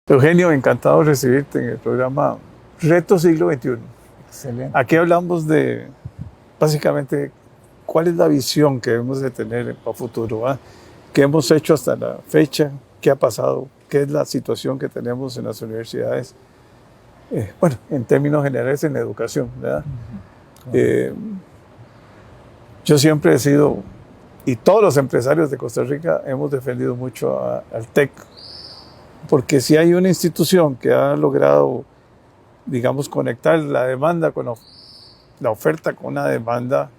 Eugenio, encantado de recibirte en el programa Reto Siglo XXI. Excelente. Aquí hablamos de, básicamente, cuál es la visión que debemos de tener para futuro, ¿va? ¿Qué hemos hecho hasta la fecha? ¿Qué ha pasado? ¿Qué es la situación que tenemos en las universidades? Bueno, en términos generales en la educación, ¿verdad? Yo siempre he sido, y todos los empresarios de Costa Rica hemos defendido mucho al TEC, porque si hay una institución que ha logrado, digamos, conectar la demanda con la oferta con una demanda,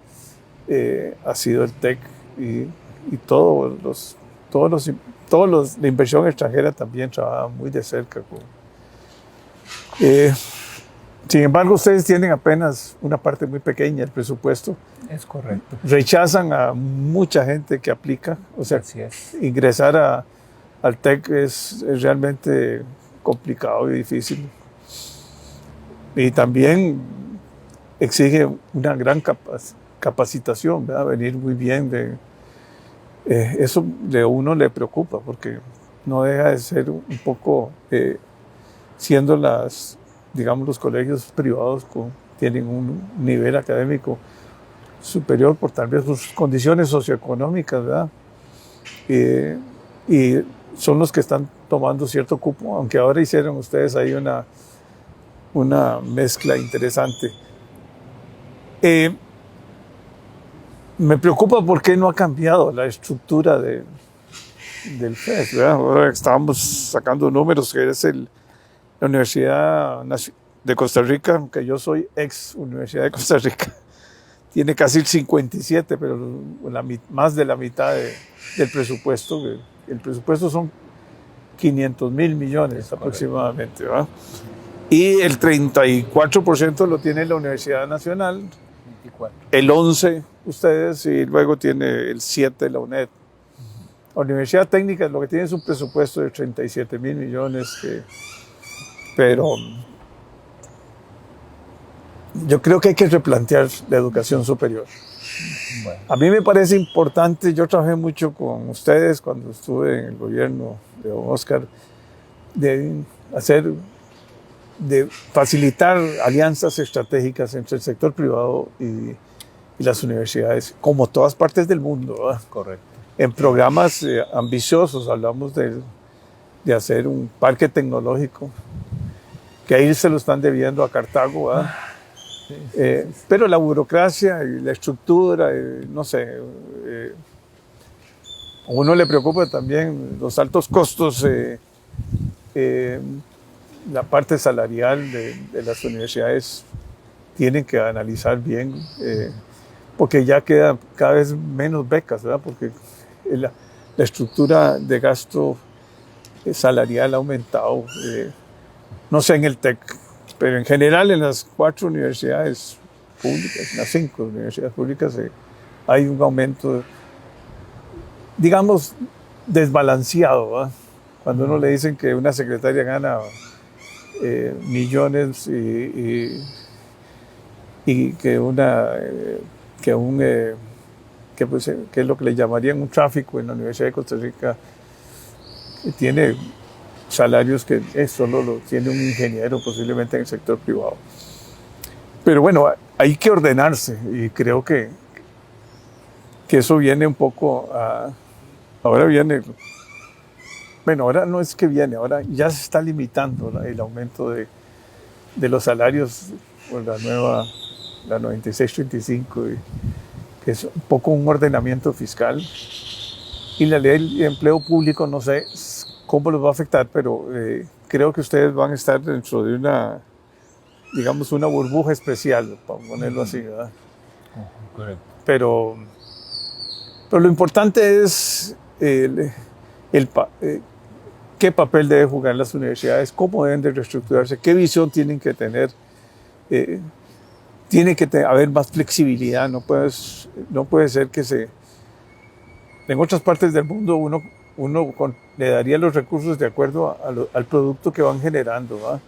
ha sido el TEC y la inversión extranjera también trabaja muy de cerca con. Sin embargo, ustedes tienen apenas una parte muy pequeña del presupuesto. Es correcto. Rechazan a mucha gente que aplica, o sea, Así es. ingresar al TEC es realmente complicado y difícil. Y también exige una gran capacitación, ¿verdad? Venir muy bien. Eso de uno le preocupa porque no deja de ser un poco, siendo digamos, los colegios privados tienen un nivel académico superior por tal vez sus condiciones socioeconómicas, ¿verdad? Y son los que están tomando cierto cupo, aunque ahora hicieron ustedes ahí una mezcla interesante. Me preocupa por qué no ha cambiado la estructura del FES, ¿verdad? Ahora estábamos sacando números, que es la Universidad de Costa Rica, aunque yo soy ex Universidad de Costa Rica, tiene casi el 57, pero más de la mitad del presupuesto. El presupuesto son 500.000 millones aproximadamente, ¿verdad? Y el 34% lo tiene la Universidad Nacional, 24. el 11% ustedes y luego tiene el 7% la UNED. La Universidad Técnica lo que tiene es un presupuesto de 37.000 millones, pero yo creo que hay que replantear la educación superior. Bueno. A mí me parece importante, yo trabajé mucho con ustedes cuando estuve en el gobierno de don Oscar, de facilitar alianzas estratégicas entre el sector privado y las universidades, como todas partes del mundo, ¿verdad? Correcto. En programas ambiciosos, hablamos de hacer un parque tecnológico, que ahí se lo están debiendo a Cartago, ¿verdad? Sí. Pero la burocracia y la estructura, no sé, a uno le preocupa también los altos costos, la parte salarial de las universidades tienen que analizar bien, porque ya queda cada vez menos becas, ¿verdad? Porque la estructura de gasto salarial ha aumentado, no sé en el TEC, pero en general en las 4 universidades públicas, en las 5 universidades públicas, hay un aumento, digamos, desbalanceado, ¿verdad? Cuando uno le dicen que una secretaria gana millones y que es lo que le llamarían un tráfico en la Universidad de Costa Rica, que tiene salarios que solo lo tiene un ingeniero posiblemente en el sector privado. Pero bueno, hay que ordenarse y creo que eso viene un poco ahora viene. Bueno, ahora no es que viene, ahora ya se está limitando el aumento de los salarios por la 9635, que es un poco un ordenamiento fiscal. Y la ley de empleo público, no sé cómo los va a afectar, pero creo que ustedes van a estar dentro de una burbuja especial, para ponerlo así, ¿verdad? Correcto. Pero lo importante es qué papel deben jugar las universidades, cómo deben de reestructurarse, qué visión tienen que tener. Tiene que haber más flexibilidad, no puede ser que en otras partes del mundo uno le daría los recursos de acuerdo al producto que van generando, ¿verdad?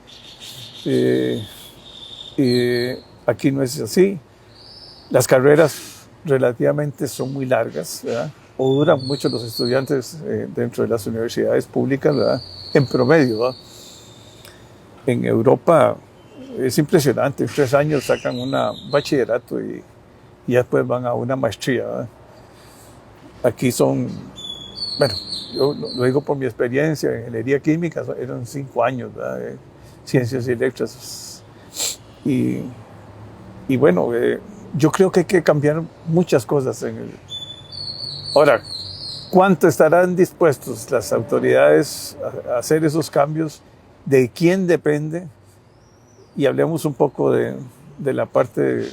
Aquí no es así. Las carreras relativamente son muy largas, ¿verdad? O duran mucho los estudiantes dentro de las universidades públicas, ¿verdad? En promedio, ¿verdad? En Europa es impresionante, en 3 años sacan un bachillerato y después van a una maestría, ¿verdad? Aquí son, bueno, yo lo digo por mi experiencia, en ingeniería química eran 5 años, ¿verdad? Ciencias y letras. Y bueno, yo creo que hay que cambiar muchas cosas. Ahora, ¿cuánto estarán dispuestos las autoridades a hacer esos cambios? ¿De quién depende? Y hablemos un poco de la parte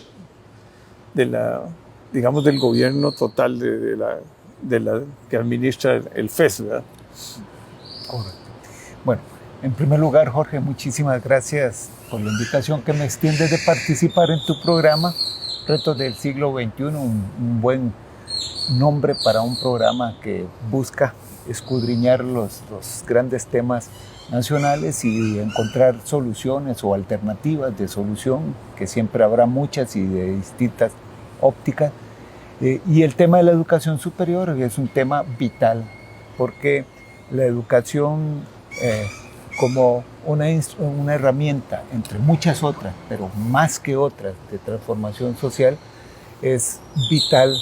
digamos, del gobierno total de la que administra el FES, ¿verdad? Correcto. Bueno, en primer lugar, Jorge, muchísimas gracias por la invitación que me extiendes de participar en tu programa Retos del Siglo XXI, un buen nombre para un programa que busca escudriñar los grandes temas nacionales y encontrar soluciones o alternativas de solución, que siempre habrá muchas y de distintas ópticas. Y el tema de la educación superior es un tema vital, porque la educación como una herramienta, entre muchas otras, pero más que otras, de transformación social, es vital.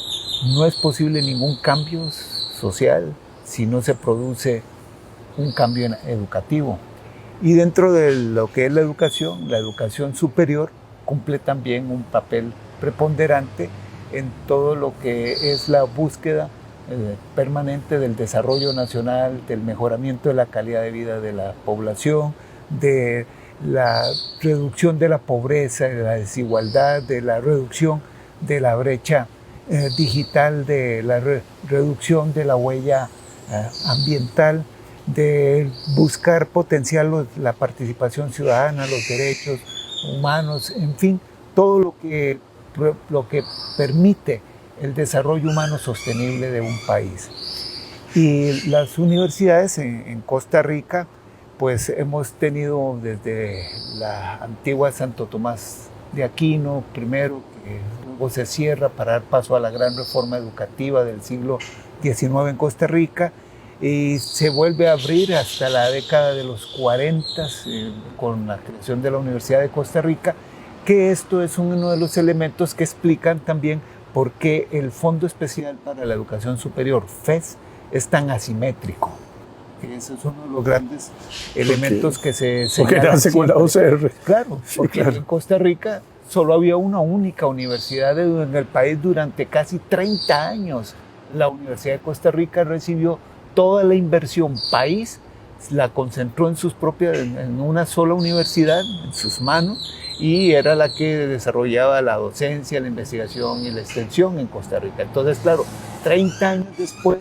No es posible ningún cambio social si no se produce un cambio educativo. Y dentro de lo que es la educación superior cumple también un papel preponderante en todo lo que es la búsqueda permanente del desarrollo nacional, del mejoramiento de la calidad de vida de la población, de la reducción de la pobreza, de la desigualdad, de la reducción de la brecha digital, de la reducción de la huella ambiental, de buscar potenciar la participación ciudadana, los derechos humanos, en fin, todo lo que permite el desarrollo humano sostenible de un país. Y las universidades en Costa Rica, pues hemos tenido desde la antigua Santo Tomás de Aquino, primero, que luego se cierra para dar paso a la gran reforma educativa del siglo XIX en Costa Rica, y se vuelve a abrir hasta la década de los 40 con la creación de la Universidad de Costa Rica, que esto es uno de los elementos que explican también por qué el Fondo Especial para la Educación Superior, FES, es tan asimétrico. Ese es uno de los grandes elementos que se porque nace con la UCR. Claro, porque en Costa Rica solo había una única universidad en el país durante casi 30 años. La Universidad de Costa Rica recibió toda la inversión país, la concentró en una sola universidad, en sus manos, y era la que desarrollaba la docencia, la investigación y la extensión en Costa Rica. Entonces, claro, 30 años después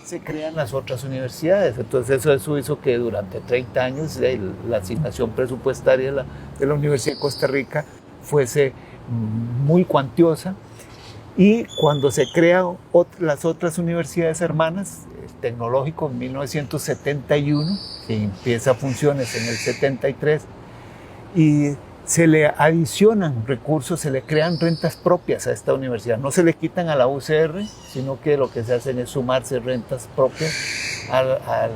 se crean las otras universidades. Entonces eso hizo que durante 30 años la asignación presupuestaria de la Universidad de Costa Rica fuese muy cuantiosa. Y cuando se crean las otras universidades hermanas, el Tecnológico en 1971, que empieza funciones en el 73, y se le adicionan recursos, se le crean rentas propias a esta universidad. No se le quitan a la UCR, sino que lo que se hacen es sumarse rentas propias a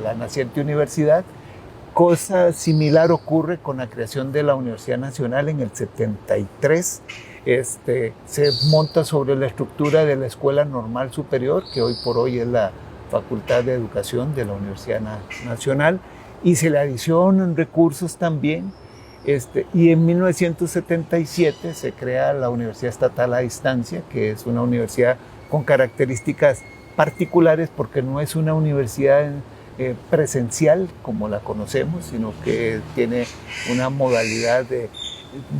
la naciente universidad. Cosa similar ocurre con la creación de la Universidad Nacional en el 73. Se monta sobre la estructura de la Escuela Normal Superior, que hoy por hoy es la Facultad de Educación de la Universidad Nacional, y se le adicionan recursos también. Y en 1977 se crea la Universidad Estatal a Distancia, que es una universidad con características particulares porque no es una universidad presencial como la conocemos, sino que tiene una modalidad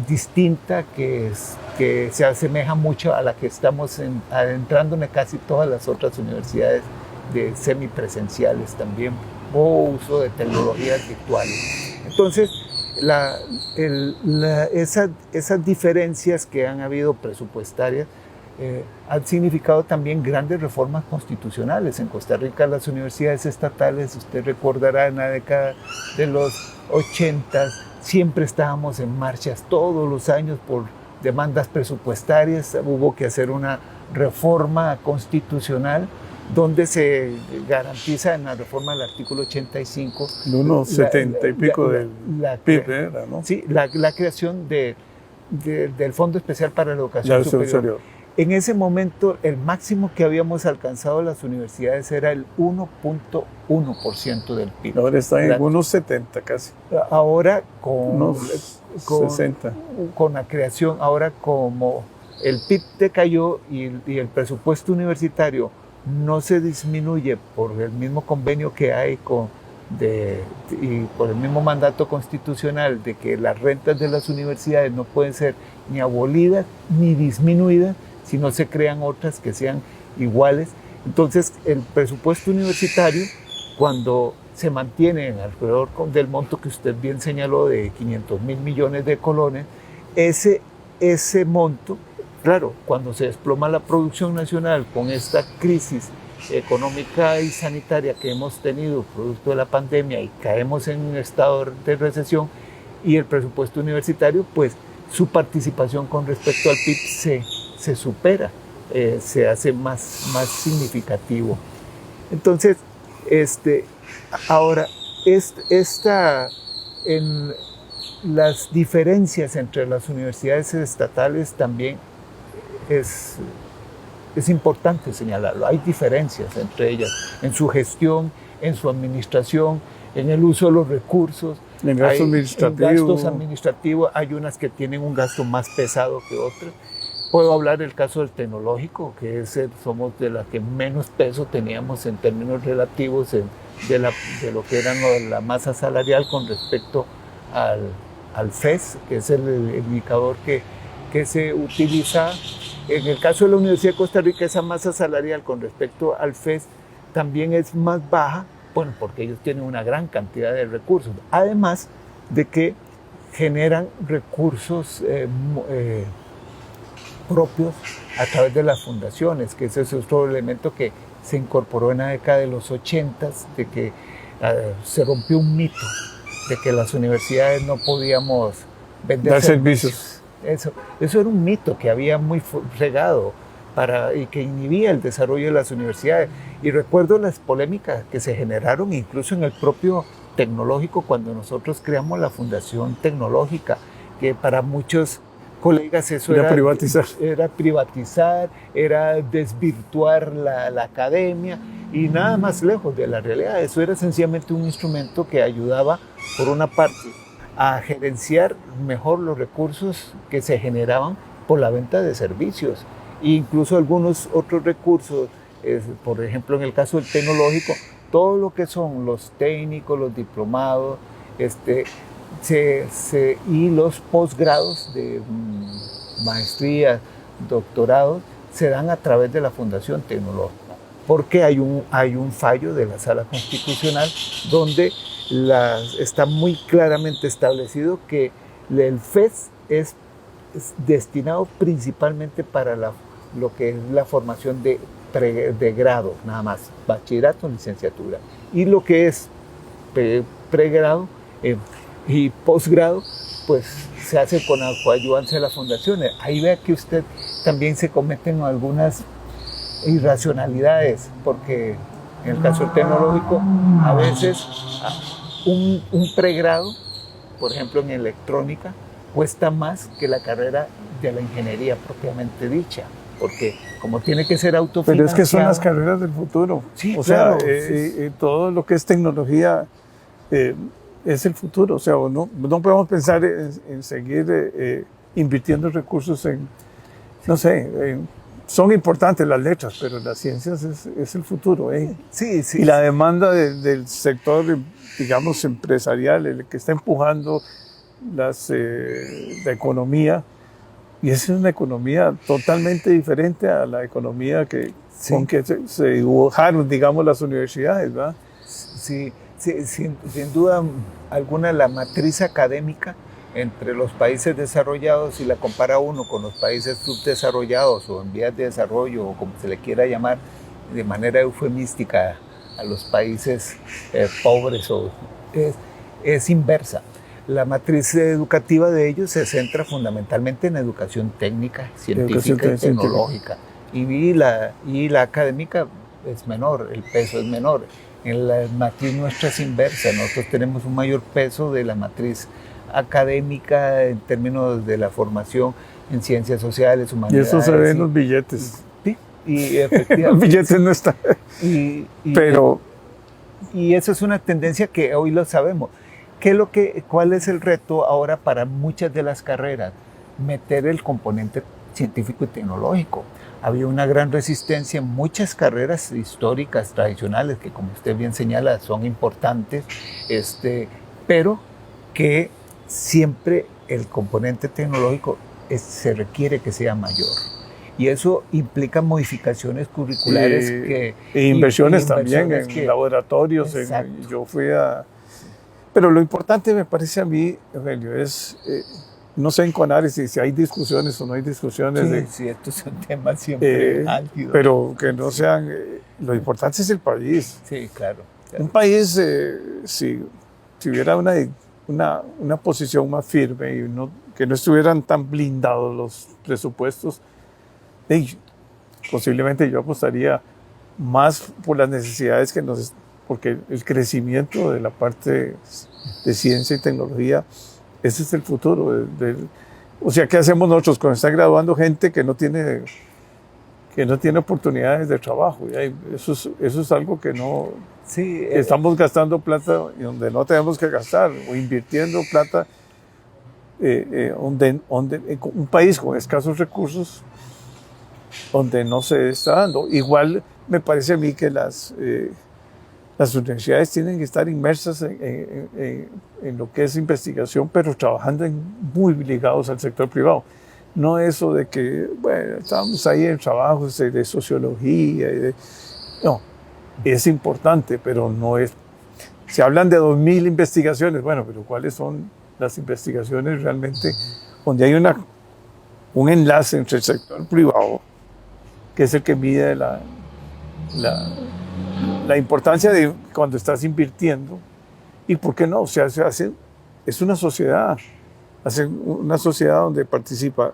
distinta que se asemeja mucho a la que estamos adentrando en casi todas las otras universidades de semipresenciales también, o uso de tecnologías virtuales. Entonces, esas diferencias que han habido presupuestarias han significado también grandes reformas constitucionales. En Costa Rica las universidades estatales, usted recordará, en la década de los 80 siempre estábamos en marchas todos los años por demandas presupuestarias. Hubo que hacer una reforma constitucional donde se garantiza en la reforma del artículo 85 el 1,70 y pico del PIB, ¿verdad? ¿No? Sí, la creación del Fondo Especial para la Educación Superior. En ese momento, el máximo que habíamos alcanzado las universidades era el 1.1% del PIB. Ahora está en 1,70 casi. Ahora con 60. Con la creación, ahora como el PIB decayó y el presupuesto universitario no se disminuye por el mismo convenio que hay y por el mismo mandato constitucional de que las rentas de las universidades no pueden ser ni abolidas ni disminuidas, si no se crean otras que sean iguales. Entonces, el presupuesto universitario, cuando se mantiene alrededor del monto que usted bien señaló de 500.000 millones de colones, ese monto, claro, cuando se desploma la producción nacional con esta crisis económica y sanitaria que hemos tenido producto de la pandemia y caemos en un estado de recesión, y el presupuesto universitario, pues su participación con respecto al PIB se supera, se hace más significativo. Entonces, ahora, en las diferencias entre las universidades estatales también es importante señalarlo. Hay diferencias entre ellas en su gestión, en su administración, en el uso de los recursos. En gastos administrativos hay unas que tienen un gasto más pesado que otras. Puedo hablar del caso del tecnológico, que somos de las que menos peso teníamos en términos relativos de lo que era la masa salarial con respecto al FES, que es el indicador que se utiliza. En el caso de la Universidad de Costa Rica, esa masa salarial con respecto al FES también es más baja, bueno, porque ellos tienen una gran cantidad de recursos, además de que generan recursos propios a través de las fundaciones, que ese es otro elemento que se incorporó en la década de los 80, de que se rompió un mito de que las universidades no podíamos vender servicios. Eso era un mito que había muy regado y que inhibía el desarrollo de las universidades. Y recuerdo las polémicas que se generaron incluso en el propio tecnológico cuando nosotros creamos la Fundación Tecnológica, que para muchos colegas eso era privatizar, era desvirtuar la academia, y nada más lejos de la realidad. Eso era sencillamente un instrumento que ayudaba, por una parte, a gerenciar mejor los recursos que se generaban por la venta de servicios, e incluso algunos otros recursos, por ejemplo en el caso del tecnológico, todo lo que son los técnicos, los diplomados, y los posgrados de maestría, doctorados, se dan a través de la Fundación Tecnológica, porque hay un fallo de la Sala Constitucional donde está muy claramente establecido que el FES es destinado principalmente para lo que es la formación de grado, nada más, bachillerato, licenciatura, y lo que es pregrado y posgrado, pues se hace con la coadyuvancia de las fundaciones. Ahí vea que usted también se cometen algunas irracionalidades, porque en el caso del tecnológico, a veces un pregrado, por ejemplo en electrónica, cuesta más que la carrera de la ingeniería propiamente dicha, porque como tiene que ser autofinanciado. Pero es que son las carreras del futuro. Sí, o claro, sea, todo lo que es tecnología es el futuro. O sea, no podemos pensar en seguir invirtiendo recursos en, no sé, son importantes las letras, pero las ciencias es el futuro. Sí. Y la demanda del sector, digamos, empresarial, el que está empujando la economía, y esa es una economía totalmente diferente a la economía con que se dibujaron, digamos, las universidades, ¿verdad? Sí, sin duda alguna, la matriz académica entre los países desarrollados, si la compara uno con los países subdesarrollados o en vías de desarrollo, o como se le quiera llamar de manera eufemística a los países pobres, es inversa. La matriz educativa de ellos se centra fundamentalmente en educación técnica, científica y tecnológica. Y la académica es menor, el peso es menor. En la matriz nuestra es inversa, nosotros tenemos un mayor peso de la matriz académica en términos de la formación en ciencias sociales, Y humanidades. eso se ve en los billetes. Sí, y Los efectivamente. billetes no están. Pero Y esa es una tendencia que hoy lo sabemos. ¿Cuál es el reto ahora para muchas de las carreras? Meter el componente científico y tecnológico. Había una gran resistencia en muchas carreras históricas, tradicionales, que como usted bien señala, son importantes, pero que siempre el componente tecnológico se requiere que sea mayor. Y eso implica modificaciones curriculares e inversiones también en que, laboratorios. Yo fui a... Pero lo importante me parece a mí, Aurelio, es... no sé en Conares si hay discusiones o no hay discusiones. Sí, estos son temas siempre álgidos. Pero que no sean... lo importante es el país. Sí, claro. Un país, si hubiera una posición más firme y que no estuvieran tan blindados los presupuestos, posiblemente yo apostaría más por las necesidades porque el crecimiento de la parte de ciencia y tecnología, ese es el futuro. O sea, ¿qué hacemos nosotros cuando está graduando gente que no tiene oportunidades de trabajo? Eso es algo que no... Sí, estamos gastando plata donde no tenemos que gastar, o invirtiendo plata un país con escasos recursos donde no se está dando. Igual me parece a mí que las universidades tienen que estar inmersas en lo que es investigación, pero trabajando muy ligados al sector privado. No eso de que, bueno, estamos ahí en trabajos de sociología. No, es importante, pero no es... Se hablan de 2.000 investigaciones, bueno, pero ¿cuáles son las investigaciones realmente donde hay un enlace entre el sector privado, que es el que mide la importancia de cuando estás invirtiendo, y por qué no? O sea, es una sociedad donde participa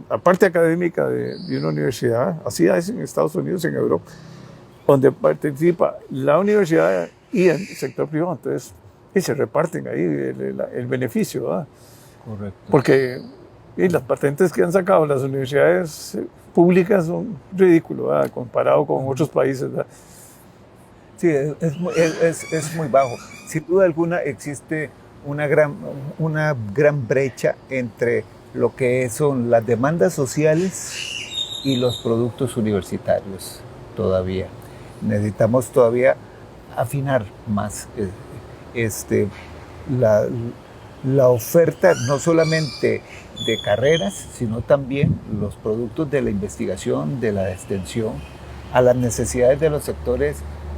la parte académica de una universidad, así es en Estados Unidos, en Europa, donde participa la universidad y el sector privado, entonces, y se reparten ahí el beneficio, ¿verdad? Correcto. Porque las patentes que han sacado las universidades públicas son ridículas, ¿verdad? Comparado con otros países, ¿verdad? Sí, es muy bajo. Sin duda alguna existe una gran brecha entre lo que son las demandas sociales y los productos universitarios todavía. Necesitamos todavía afinar más la oferta, no solamente de carreras, sino también los productos de la investigación, de la extensión, a las necesidades de los sectores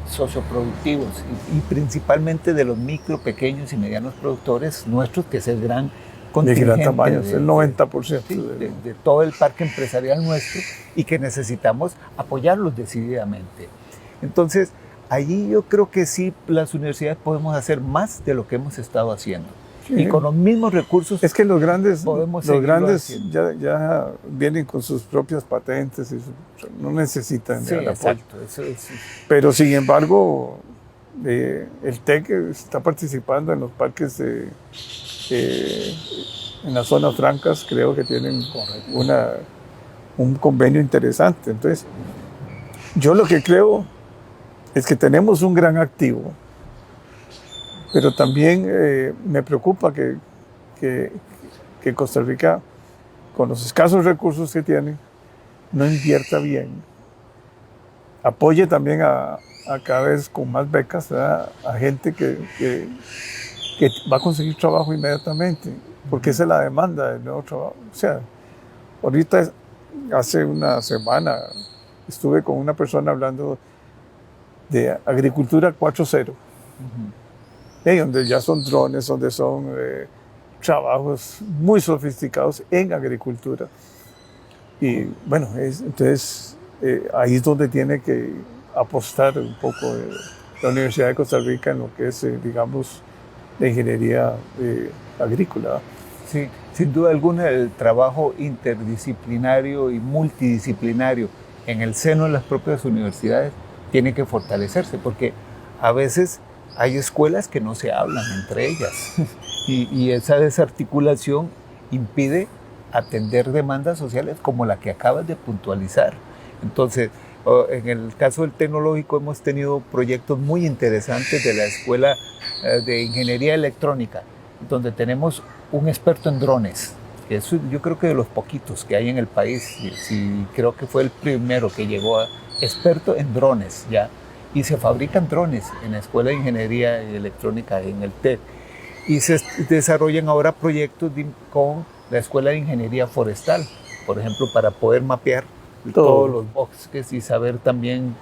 socioproductivos y principalmente de los micro, pequeños y medianos productores nuestros, que es el gran contingente. De gran tamaño, es el 90%. De todo el parque empresarial nuestro, y que necesitamos apoyarlos decididamente. Entonces, allí yo creo que sí, las universidades podemos hacer más de lo que hemos estado haciendo. Sí. Y con los mismos recursos. Es que los grandes ya vienen con sus propias patentes y no necesitan apoyo. Exacto. Pero sin embargo, el TEC está participando en los parques en las zonas francas, creo que tienen un convenio interesante. Entonces, yo lo que creo es que tenemos un gran activo, pero también me preocupa que Costa Rica, con los escasos recursos que tiene, no invierta bien. Apoye también a cada vez con más becas, ¿verdad?, a gente que va a conseguir trabajo inmediatamente, porque esa es la demanda del nuevo trabajo. O sea, ahorita, hace una semana, estuve con una persona hablando de agricultura 4.0. Donde ya son drones, donde son trabajos muy sofisticados en agricultura. Y bueno, entonces ahí es donde tiene que apostar un poco la Universidad de Costa Rica en lo que es, digamos, la ingeniería agrícola. Sí, sin duda alguna el trabajo interdisciplinario y multidisciplinario en el seno de las propias universidades tiene que fortalecerse, porque a veces hay escuelas que no se hablan entre ellas y esa desarticulación impide atender demandas sociales como la que acabas de puntualizar. Entonces, en el caso del tecnológico hemos tenido proyectos muy interesantes de la Escuela de Ingeniería Electrónica, donde tenemos un experto en drones, que es, yo creo que de los poquitos que hay en el país, y creo que fue el primero que llegó a experto en drones ya, y se fabrican drones en la Escuela de Ingeniería Electrónica en el TEC, y se desarrollan ahora proyectos con la Escuela de Ingeniería Forestal, por ejemplo, para poder mapear todos los bosques y saber también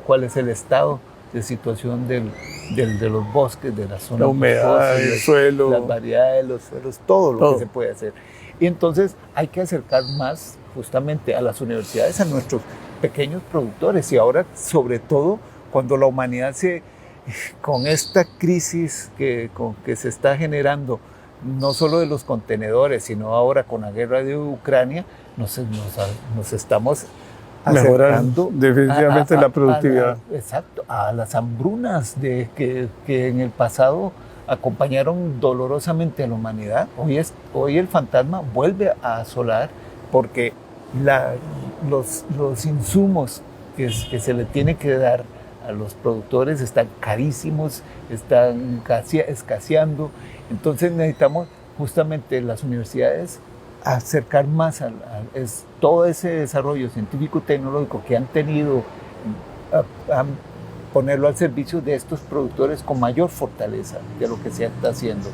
cuál es el estado de situación de los bosques, de la zona, la humedad, el suelo, las variedades de los suelos, todo lo que se puede hacer. Y entonces hay que acercar más justamente a las universidades, a nuestros pequeños productores, y ahora sobre todo cuando la humanidad con esta crisis que se está generando, no solo de los contenedores, sino ahora con la guerra de Ucrania, nos estamos acercando definitivamente la productividad. Exacto, a las hambrunas que en el pasado acompañaron dolorosamente a la humanidad. Hoy el fantasma vuelve a asolar porque los insumos que se le tiene que dar a los productores están carísimos, están escaseando. Entonces necesitamos justamente las universidades acercar más todo ese desarrollo científico-tecnológico que han tenido, a ponerlo al servicio de estos productores con mayor fortaleza de lo que se está haciendo,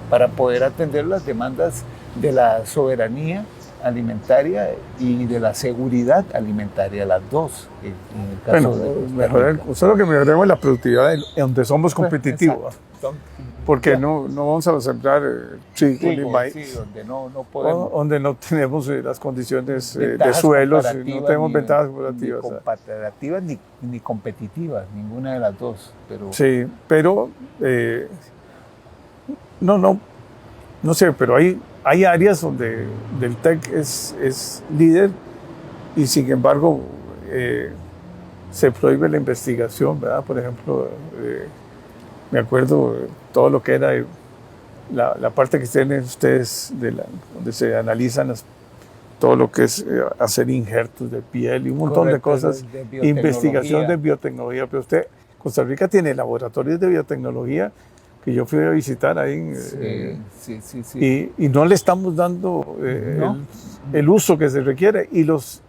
para poder atender las demandas de la soberanía alimentaria y de la seguridad alimentaria, las dos. En el caso solo que mejoremos la productividad en donde somos competitivos. Porque no vamos a sembrar trigo ni maíz, sí, donde no podemos, donde no tenemos las condiciones de suelos, no tenemos ventajas comparativas. Ni comparativas ni competitivas, ninguna de las dos. Sí, pero no sé, pero hay áreas donde el TEC es líder y sin embargo se prohíbe la investigación, ¿verdad? Por ejemplo, me acuerdo todo lo que era la parte que tienen ustedes donde se analizan todo lo que es hacer injertos de piel y un montón de cosas, investigación de biotecnología. Pero Costa Rica tiene laboratorios de biotecnología que yo fui a visitar ahí sí. Y no le estamos dando el uso que se requiere, y los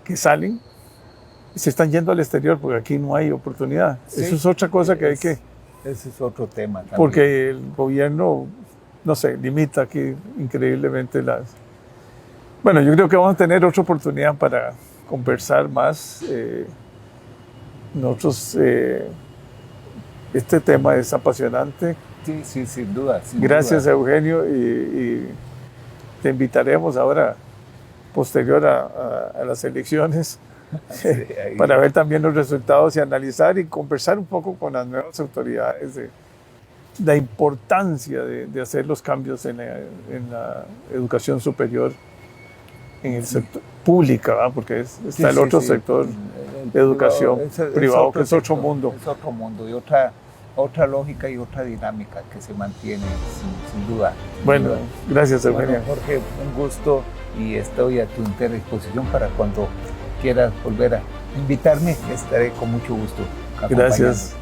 que salen se están yendo al exterior porque aquí no hay oportunidad. Sí, eso es otra cosa que hay que... Ese es otro tema también. Porque el gobierno, no sé, limita aquí increíblemente Bueno, yo creo que vamos a tener otra oportunidad para conversar más. Nosotros, este tema es apasionante. Sí, sin duda. Gracias, Eugenio, y te invitaremos ahora, posterior a las elecciones, para ver también los resultados y analizar y conversar un poco con las nuevas autoridades de la importancia de hacer los cambios en la educación superior, en el sector pública, ¿verdad? Porque está el otro sector de educación privado, que es otro mundo. Es otro mundo y otra lógica y otra dinámica que se mantiene sin duda. Bueno, gracias, Eugenio. Bueno, Jorge, un gusto, y estoy a tu entera disposición para cuando quieras volver a invitarme, estaré con mucho gusto acompañándote. Gracias.